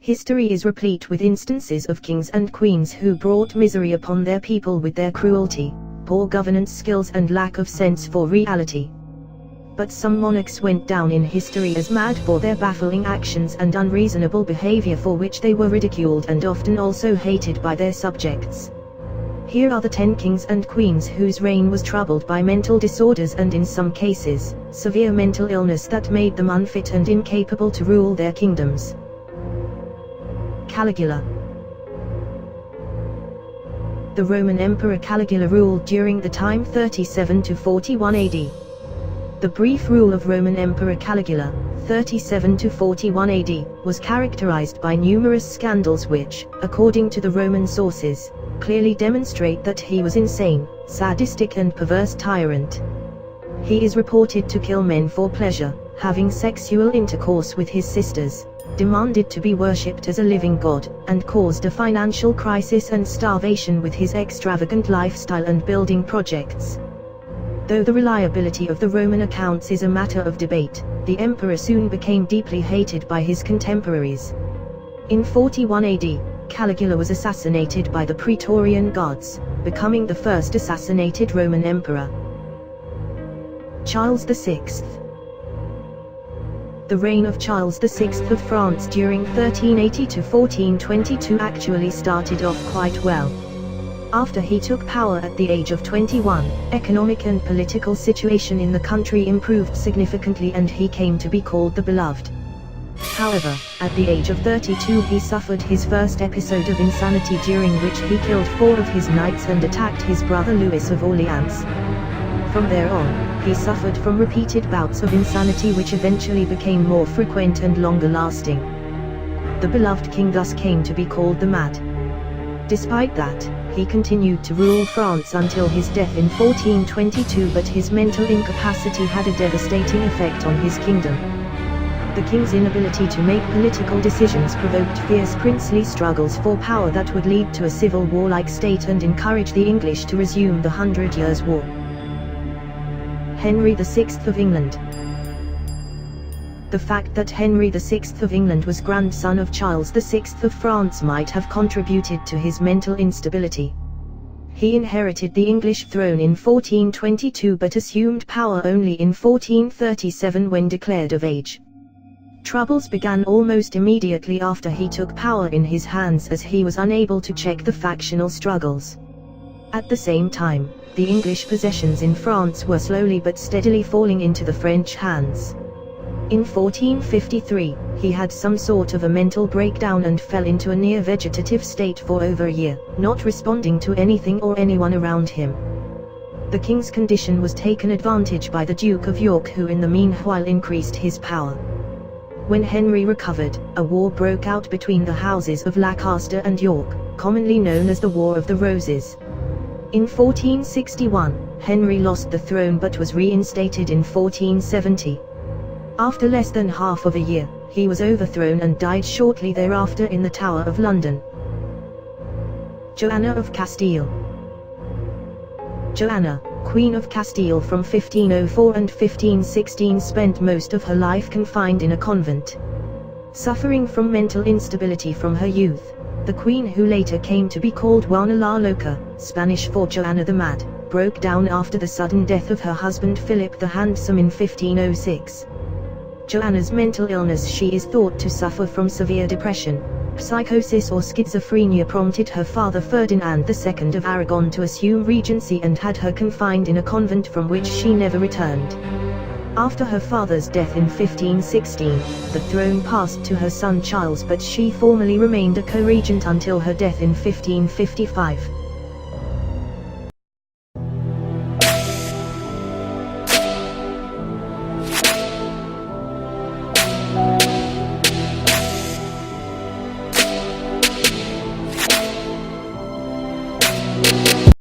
History is replete with instances of kings and queens who brought misery upon their people with their cruelty, poor governance skills and lack of sense for reality. But some monarchs went down in history as mad for their baffling actions and unreasonable behavior, for which they were ridiculed and often also hated by their subjects. Here are the 10 kings and queens whose reign was troubled by mental disorders and in some cases, severe mental illness that made them unfit and incapable to rule their kingdoms. Caligula. The Roman Emperor Caligula ruled during the time 37 to 41 AD. The brief rule of Roman Emperor Caligula, 37 to 41 AD, was characterized by numerous scandals which, according to the Roman sources, clearly demonstrate that he was insane, sadistic and perverse tyrant. He is reported to kill men for pleasure, having sexual intercourse with his sisters, demanded to be worshipped as a living god, and caused a financial crisis and starvation with his extravagant lifestyle and building projects. Though the reliability of the Roman accounts is a matter of debate, the emperor soon became deeply hated by his contemporaries. In 41 AD, Caligula was assassinated by the Praetorian Guards, becoming the first assassinated Roman emperor. Charles VI. The reign of Charles VI of France during 1380 to 1422 actually started off quite well. After he took power at the age of 21, economic and political situation in the country improved significantly and he came to be called the Beloved. However, at the age of 32 he suffered his first episode of insanity, during which he killed 4 of his knights and attacked his brother Louis of Orleans. From there on, he suffered from repeated bouts of insanity which eventually became more frequent and longer lasting. The beloved king thus came to be called the Mad. Despite that, he continued to rule France until his death in 1422, but his mental incapacity had a devastating effect on his kingdom. The king's inability to make political decisions provoked fierce princely struggles for power that would lead to a civil war-like state and encourage the English to resume the 100 Years' War. Henry VI of England. The fact that Henry VI of England was grandson of Charles VI of France might have contributed to his mental instability. He inherited the English throne in 1422 but assumed power only in 1437 when declared of age. Troubles began almost immediately after he took power in his hands, as he was unable to check the factional struggles. At the same time, the English possessions in France were slowly but steadily falling into the French hands. In 1453, he had some sort of a mental breakdown and fell into a near vegetative state for over a year, not responding to anything or anyone around him. The king's condition was taken advantage by the Duke of York, who in the meanwhile increased his power. When Henry recovered, a war broke out between the houses of Lancaster and York, commonly known as the War of the Roses. In 1461, Henry lost the throne but was reinstated in 1470. After less than half of a year, he was overthrown and died shortly thereafter in the Tower of London. Joanna of Castile. Joanna, Queen of Castile from 1504 and 1516, spent most of her life confined in a convent. Suffering from mental instability from her youth, the queen, who later came to be called Juana la Loca, Spanish for Joanna the Mad, broke down after the sudden death of her husband Philip the Handsome in 1506. Joanna's mental illness, she is thought to suffer from severe depression, psychosis or schizophrenia, prompted her father Ferdinand II of Aragon to assume regency and had her confined in a convent from which she never returned. After her father's death in 1516, the throne passed to her son Charles, but she formally remained a co-regent until her death in 1555.